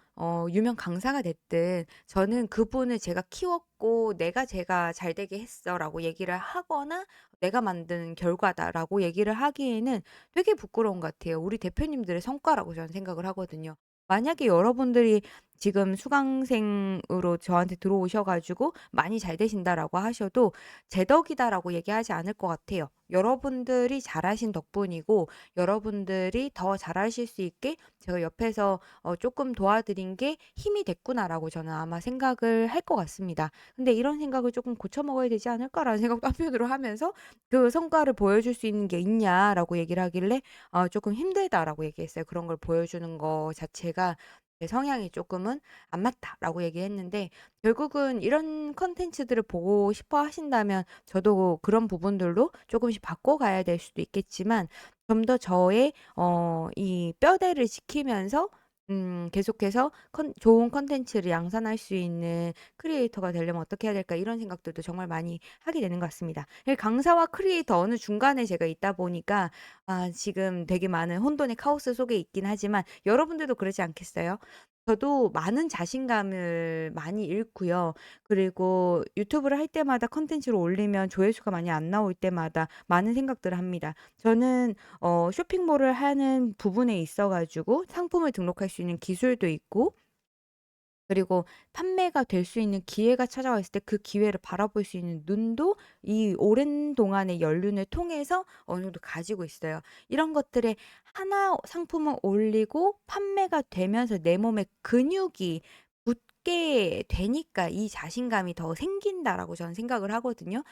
유명 강사가 됐든 저는 그분을 제가 키웠고 제가 잘 되게 했어라고 얘기를 하거나 내가 만든 결과다라고 얘기를 하기에는 되게 부끄러운 것 같아요. 우리 대표님들의 성과라고 저는 생각을 하거든요. 만약에 여러분들이 지금 수강생으로 저한테 들어오셔 가지고 많이 잘 되신다라고 하셔도 제 덕이다라고 얘기하지 않을 것 같아요. 여러분들이 잘하신 덕분이고 여러분들이 더 잘하실 수 있게 제가 옆에서 쪼끔 도와드린 게 힘이 됐구나라고 저는 아마 생각을 할 것 같습니다. 근데 이런 생각을 쪼끔 고쳐 먹어야 되지 않을까라는 생각도 한편으로 하면서 "그 성과를 보여줄 수 있는 게 있냐?"라고 얘기를 하길래 "쪼끔 힘들다."라고 얘기했어요. "그런 걸 보여주는 거 자체가 내 성향이 쪼끔은 안 맞다."라고 얘기했는데 결국은 이런 콘텐츠들을 보고 싶어 하신다면 저도 그런 부분들로 쪼금씩 바꿔가야 될 수도 있겠지만 좀 더 저의 이 뼈대를 지키면서 계속해서 좋은 콘텐츠를 양산할 수 있는 크리에이터가 되려면 어떻게 해야 될까 이런 생각들도 정말 많이 하게 되는 것 같습니다. 강사와 크리에이터 어느 중간에 제가 있다 보니까 지금 되게 많은 혼돈의 카오스 속에 있긴 하지만 여러분들도 그러지 않겠어요? 저도 많은 자신감을 많이 잃고요. 그리고 유튜브를 할 때마다 콘텐츠를 올리면 조회수가 많이 안 나올 때마다 많은 생각들을 합니다. 저는 쇼핑몰을 하는 부분에 있어 가지고 상품을 등록할 수 있는 기술도 있고 그리고 판매가 될 수 있는 기회가 찾아왔을 때 그 기회를 바라볼 수 있는 눈도 이 오랜 동안의 연륜을 통해서 어느 정도 가지고 있어요. 이런 것들에 하나 상품을 올리고 판매가 되면서 내 몸에 근육이 붙게 되니까 이 자신감이 더 생긴다라고 저는 생각을 하거든요.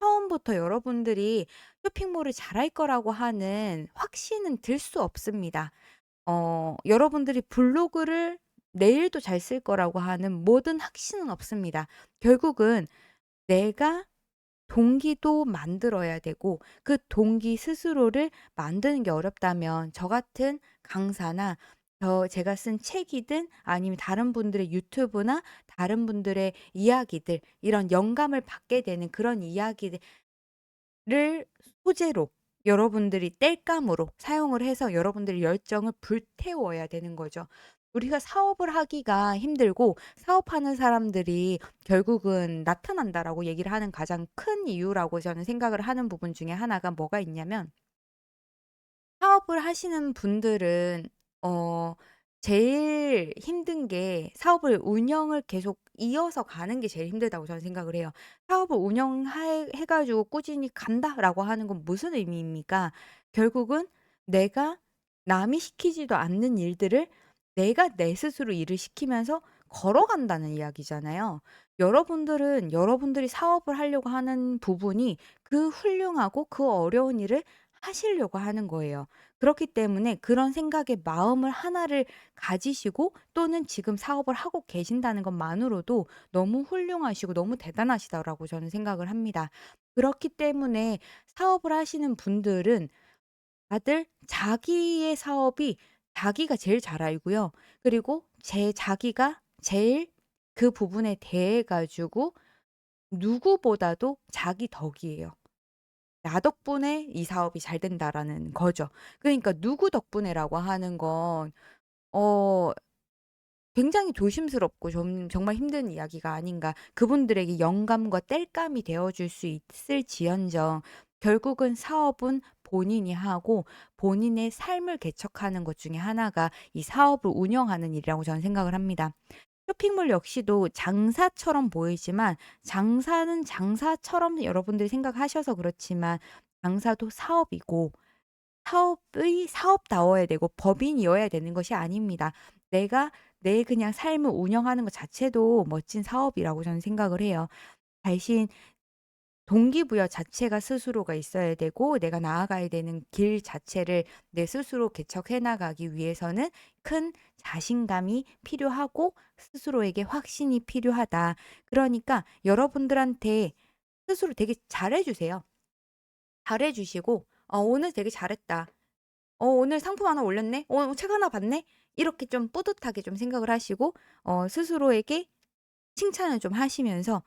처음부터 여러분들이 쇼핑몰을 잘할 거라고 하는 확신은 들 수 없습니다. 여러분들이 블로그를 내일도 잘 쓸 거라고 하는 모든 확신은 없습니다. 결국은 내가 동기도 만들어야 되고 그 동기 스스로를 만드는 게 어렵다면 저 같은 강사나 제가 쓴 책이든 아니면 다른 분들의 유튜브나 다른 분들의 이야기들 이런 영감을 받게 되는 그런 이야기들 를 소재로 여러분들이 땔감으로 사용을 해서 여러분들의 열정을 불태워야 되는 거죠. 우리가 사업을 하기가 힘들고 사업하는 사람들이 결국은 나타난다라고 얘기를 하는 가장 큰 이유라고 저는 생각을 하는 부분 중에 하나가 뭐가 있냐면 사업을 하시는 분들은 어 제일 힘든 게 사업을 운영을 계속 이어서 가는 게 제일 힘들다고 저는 생각을 해요. 사업을 해 가지고 꾸준히 간다라고 하는 건 무슨 의미입니까? 결국은 내가 남이 시키지도 않는 일들을 내가 내 스스로 일을 시키면서 걸어간다는 이야기잖아요. 여러분들은 여러분들이 사업을 하려고 하는 부분이 그 훌륭하고 그 어려운 일을 하시려고 하는 거예요. 그렇기 때문에 그런 생각의 마음을 하나를 가지시고 또는 지금 사업을 하고 계신다는 것만으로도 너무 훌륭하시고 너무 대단하시다라고 저는 생각을 합니다. 그렇기 때문에 사업을 하시는 분들은 다들 자기의 사업이 자기가 제일 잘 알고요. 그리고 자기가 제일 그 부분에 대해 가지고 누구보다도 자기 덕이에요. '나 덕분에 이 사업이 잘 된다.'라는 거죠. 그러니까 누구 덕분에라고 하는 건 어 굉장히 조심스럽고 정말 힘든 이야기가 아닌가. 그분들에게 영감과 땔감이 되어 줄 수 있을지언정 결국은 사업은 본인이 하고 본인의 삶을 개척하는 것 중에 하나가 이 사업을 운영하는 일이라고 저는 생각을 합니다. 쇼핑몰 역시도 장사처럼 보이지만 장사는 장사처럼 여러분들이 생각하셔서 그렇지만 장사도 사업이고 사업의 사업다워야 되고 법인이어야 되는 것이 아닙니다. 내가 내 그냥 삶을 운영하는 것 자체도 멋진 사업이라고 저는 생각을 해요. 대신 동기부여 자체가 스스로가 있어야 되고 내가 나아가야 되는 길 자체를 내 스스로 개척해 나가기 위해서는 큰 자신감이 필요하고 스스로에게 확신이 필요하다. 그러니까 여러분들한테 스스로 되게 잘해 주세요. 잘해 주시고 오늘 되게 잘했다. 오늘 상품 하나 올렸네. 책 하나 봤네.' 이렇게 좀 뿌듯하게 좀 생각을 하시고 스스로에게 칭찬을 좀 하시면서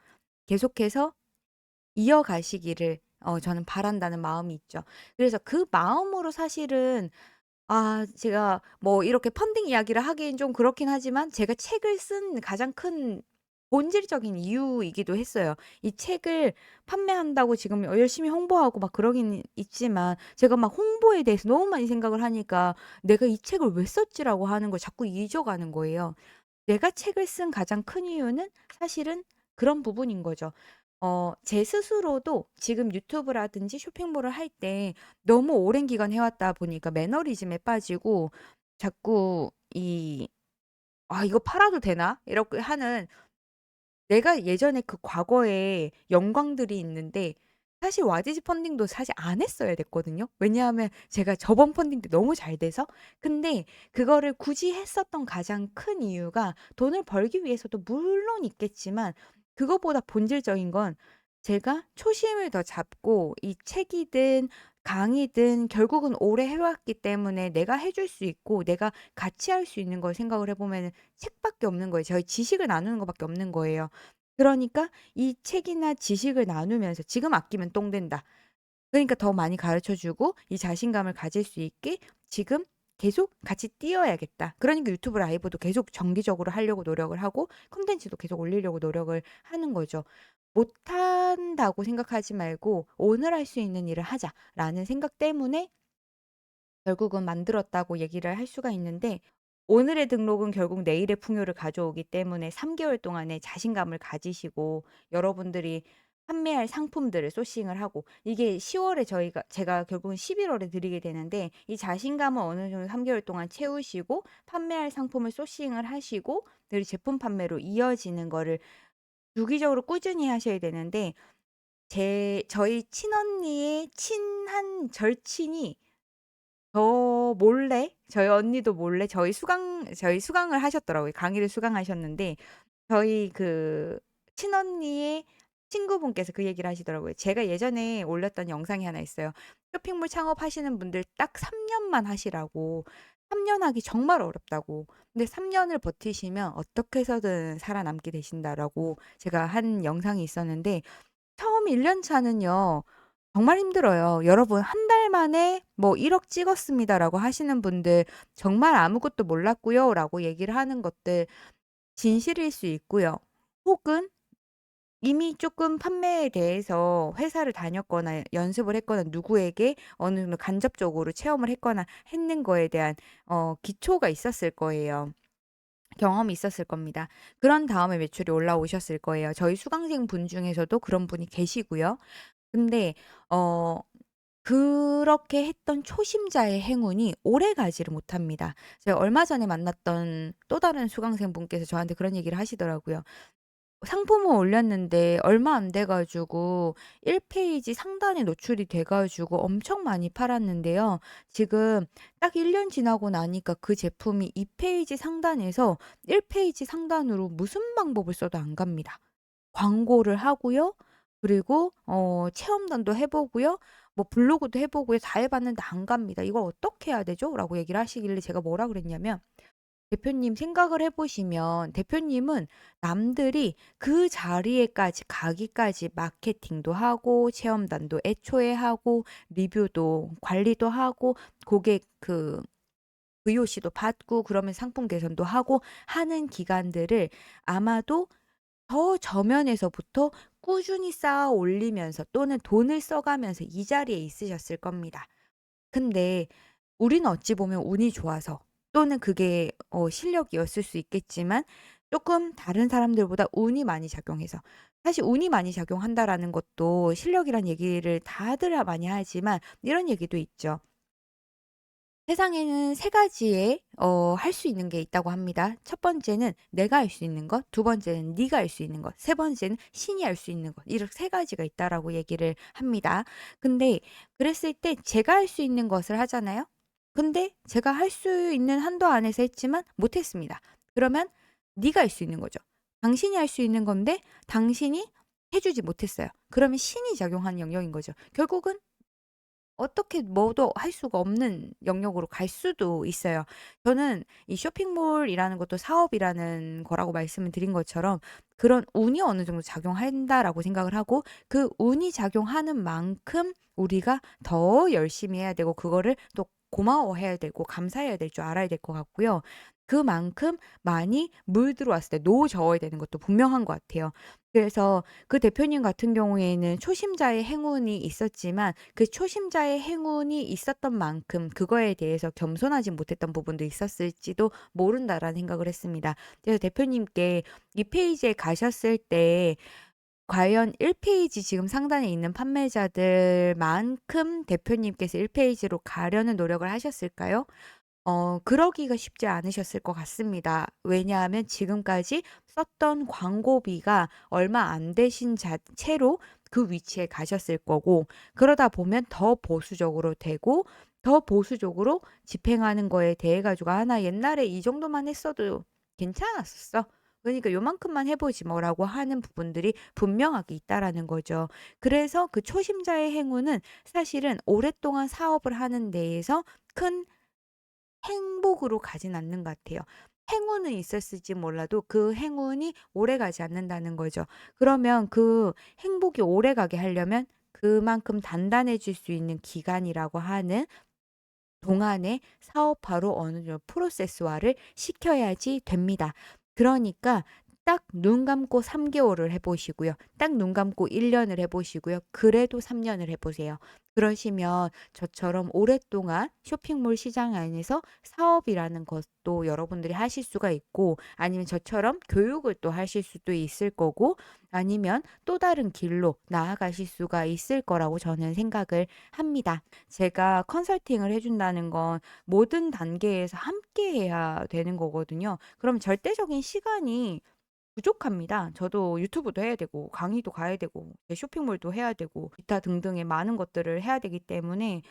계속해서 이어가시기를 저는 바란다는 마음이 있죠. 그래서 그 마음으로 사실은 제가 뭐 이렇게 펀딩 이야기를 하기엔 좀 그렇긴 하지만 제가 책을 쓴 가장 큰 본질적인 이유이기도 했어요. 이 책을 판매한다고 지금 열심히 홍보하고 막 그러긴 있지만 제가 막 홍보에 대해서 너무 많이 생각을 하니까 '내가 이 책을 왜 썼지?'라고 하는 걸 자꾸 잊어가는 거예요. 내가 책을 쓴 가장 큰 이유는 사실은 그런 부분인 거죠. 제 스스로도 지금 유튜브라든지 쇼핑몰을 할 때 너무 오랜 기간 해 왔다 보니까 매너리즘에 빠지고 자꾸 이 '아 이거 팔아도 되나?' 이렇게 하는 내가 예전에 그 과거에 영광들이 있는데 사실 와디즈 펀딩도 사실 안 했어야 됐거든요. 왜냐하면 제가 저번 펀딩 때 너무 잘 돼서. 근데 그거를 굳이 했었던 가장 큰 이유가 돈을 벌기 위해서도 물론 있겠지만 그거보다 본질적인 건 제가 초심을 더 잡고 이 책이든 강의든 결국은 오래 해 왔기 때문에 내가 해줄 수 있고 내가 같이 할 수 있는 걸 생각을 해 보면은 책밖에 없는 거예요. 저희 지식을 나누는 것 밖에 없는 거예요. 그러니까 이 책이나 지식을 나누면서 '지금 아끼면 똥 된다.' 그러니까 더 많이 가르쳐 주고 이 자신감을 가질 수 있게 지금 계속 같이 뛰어야겠다. 그러니까 유튜브 라이브도 계속 정기적으로 하려고 노력을 하고 콘텐츠도 계속 올리려고 노력을 하는 거죠. '못한다고 생각하지 말고 오늘 할 수 있는 일을 하자.'라는 생각 때문에 결국은 만들었다고 얘기를 할 수가 있는데 오늘의 등록은 결국 내일의 풍요를 가져오기 때문에 3 개월 동안의 자신감을 가지시고 여러분들이 판매할 상품들을 소싱을 하고 이게 10 월에 제가 결국은 11 월에 드리게 되는데 이 자신감을 어느 정도 3 개월 동안 채우시고 판매할 상품을 소싱을 하시고 늘 제품 판매로 이어지는 거를 주기적으로 꾸준히 하셔야 되는데 저희 친언니의 친한 절친이 저 몰래 저희 언니도 몰래 저희 수강을 하셨더라고요. 강의를 수강하셨는데 저희 그 친언니의 친구분께서 그 얘기를 하시더라고요. 제가 예전에 올렸던 영상이 하나 있어요. 쇼핑몰 창업하시는 분들 딱 3 년만 하시라고. 3년 하기 정말 어렵다고. 근데 3 년을 버티시면 어떻게 해서든 살아남게 되신다라고 제가 한 영상이 있었는데 처음 1년 차는요. 정말 힘들어요. 여러분 한 달 만에 뭐 "1억 찍었습니다."라고 하시는 분들 "정말 아무것도 몰랐고요."라고 얘기를 하는 것들 진실일 수 있고요. 혹은 이미 쪼끔 판매에 대해서 회사를 다녔거나 연습을 했거나 누구에게 어느 정도 간접적으로 체험을 했거나 했는 거에 대한 기초가 있었을 거예요. 경험이 있었을 겁니다. 그런 다음에 매출이 올라오셨을 거예요. 저희 수강생 분 중에서도 그런 분이 계시고요. 근데 어 그렇게 했던 초심자의 행운이 오래가지를 못합니다. 제가 얼마 전에 만났던 또 다른 수강생분께서 저한테 그런 얘기를 하시더라고요. 상품을 올렸는데 얼마 안 돼 가지고 1 페이지 상단에 노출이 돼 가지고 엄청 많이 팔았는데요. 지금 딱 1년 지나고 나니까 그 제품이 2 페이지 상단에서 1 페이지 상단으로 무슨 방법을 써도 안 갑니다. 광고를 하고요. 그리고 체험단도 해 보고요. 뭐 블로그도 해 보고요. 다 해 봤는데 안 갑니다. "이걸 어떻게 해야 되죠?" 라고 얘기를 하시길래 제가 뭐라 그랬냐면 대표님 생각을 해 보시면 대표님은 남들이 그 자리에까지 가기까지 마케팅도 하고 체험단도 애초에 하고 리뷰도 관리도 하고 고객 VOC도 받고 그러면 상품 개선도 하고 하는 기간들을 아마도 더 저면에서부터 꾸준히 쌓아 올리면서 또는 돈을 써 가면서 이 자리에 있으셨을 겁니다. 근데 우리는 어찌 보면 운이 좋아서 또는 그게 실력이었을 수 있겠지만 쪼끔 다른 사람들보다 운이 많이 작용해서 사실 운이 많이 작용한다라는 것도 실력이란 얘기를 다들 많이 하지만 이런 얘기도 있죠. 세상에는 세 가지의 할 수 있는 게 있다고 합니다. 첫 번째는 내가 할 수 있는 것, 두 번째는 네가 할 수 있는 것, 세 번째는 신이 할 수 있는 것. 이렇게 세 가지가 있다라고 얘기를 합니다. 근데 그랬을 때 제가 할 수 있는 것을 하잖아요. 근데 제가 할 수 있는 한도 안에서 했지만 못 했습니다. 그러면 네가 할 수 있는 거죠. 당신이 할 수 있는 건데 당신이 해 주지 못했어요. 그러면 신이 작용하는 영역인 거죠. 결국은 어떻게 뭐도 할 수가 없는 영역으로 갈 수도 있어요. 저는 이 쇼핑몰이라는 것도 사업이라는 거라고 말씀을 드린 것처럼 그런 운이 어느 정도 작용한다라고 생각을 하고 그 운이 작용하는 만큼 우리가 더 열심히 해야 되고 그거를 또 고마워해야 되고 감사해야 될 줄 알아야 될 것 같고요. 그만큼 많이 물 들어왔을 때 노저어야 되는 것도 분명한 것 같아요. 그래서 그 대표님 같은 경우에는 초심자의 행운이 있었지만 그 초심자의 행운이 있었던 만큼 그거에 대해서 겸손하지 못했던 부분도 있었을지도 모른다라는 생각을 했습니다. 그래서 대표님께 이 페이지에 가셨을 때 과연 1페이지 지금 상단에 있는 판매자들만큼 대표님께서 1페이지로 가려는 노력을 하셨을까요? 그러기가 쉽지 않으셨을 것 같습니다. 왜냐하면 지금까지 썼던 광고비가 얼마 안 되신 채로 그 위치에 가셨을 거고 그러다 보면 더 보수적으로 되고 더 보수적으로 집행하는 거에 대해 가지고 '아 나 옛날에 이 정도만 했어도 괜찮았었어. 그러니까 요만큼만 해 보지 뭐.'라고 하는 부분들이 분명하게 있다라는 거죠. 그래서 그 초심자의 행운은 사실은 오랫동안 사업을 하는 데에서 큰 행복으로 가진 않는 것 같아요. 행운은 있었을지 몰라도 그 행운이 오래가지 않는다는 거죠. 그러면 그 행복이 오래가게 하려면 그만큼 단단해질 수 있는 기간이라고 하는 동안에 사업화로 어느 정도 프로세스화를 시켜야지 됩니다. 그러니까 딱 눈 감고 3 개월을 해 보시고요. 딱 눈 감고 1 년을 해 보시고요. 그래도 3 년을 해 보세요. 그러시면 저처럼 오랫동안 쇼핑몰 시장 안에서 사업이라는 것도 여러분들이 하실 수가 있고 아니면 저처럼 교육을 또 하실 수도 있을 거고 아니면 또 다른 길로 나아가실 수가 있을 거라고 저는 생각을 합니다. 제가 컨설팅을 해 준다는 건 모든 단계에서 함께 해야 되는 거거든요. 그럼 절대적인 시간이 부족합니다. 저도 유튜브도 해야 되고 강의도 가야 되고 쇼핑몰도 해야 되고 기타 등등의 많은 것들을 해야 되기 때문에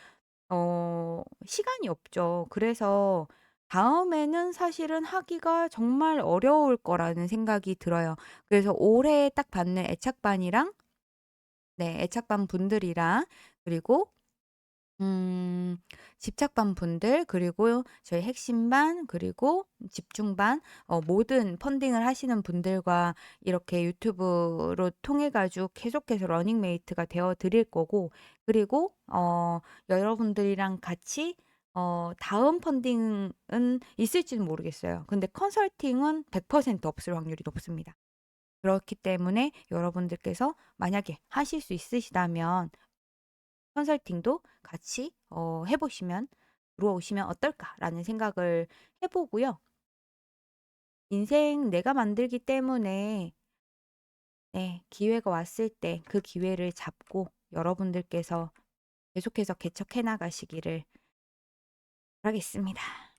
시간이 없죠. 그래서 다음에는 사실은 하기가 정말 어려울 거라는 생각이 들어요. 그래서 올해 딱 받는 애착반이랑 네 애착반 분들이랑 그리고 음 집착반 분들 그리고 저희 핵심반 그리고 집중반 모든 펀딩을 하시는 분들과 이렇게 유튜브로 통해 가지고 계속해서 러닝메이트가 되어 드릴 거고 그리고 여러분들이랑 같이 다음 펀딩은 있을지는 모르겠어요. 근데 컨설팅은 100% 없을 확률이 높습니다. 그렇기 때문에 여러분들께서 만약에 하실 수 있으시다면 컨설팅도 같이 해 보시면 들어오시면 어떨까라는 생각을 해 보고요. 인생 내가 만들기 때문에 네 기회가 왔을 때 그 기회를 잡고 여러분들께서 계속해서 개척해 나가시기를 바라겠습니다.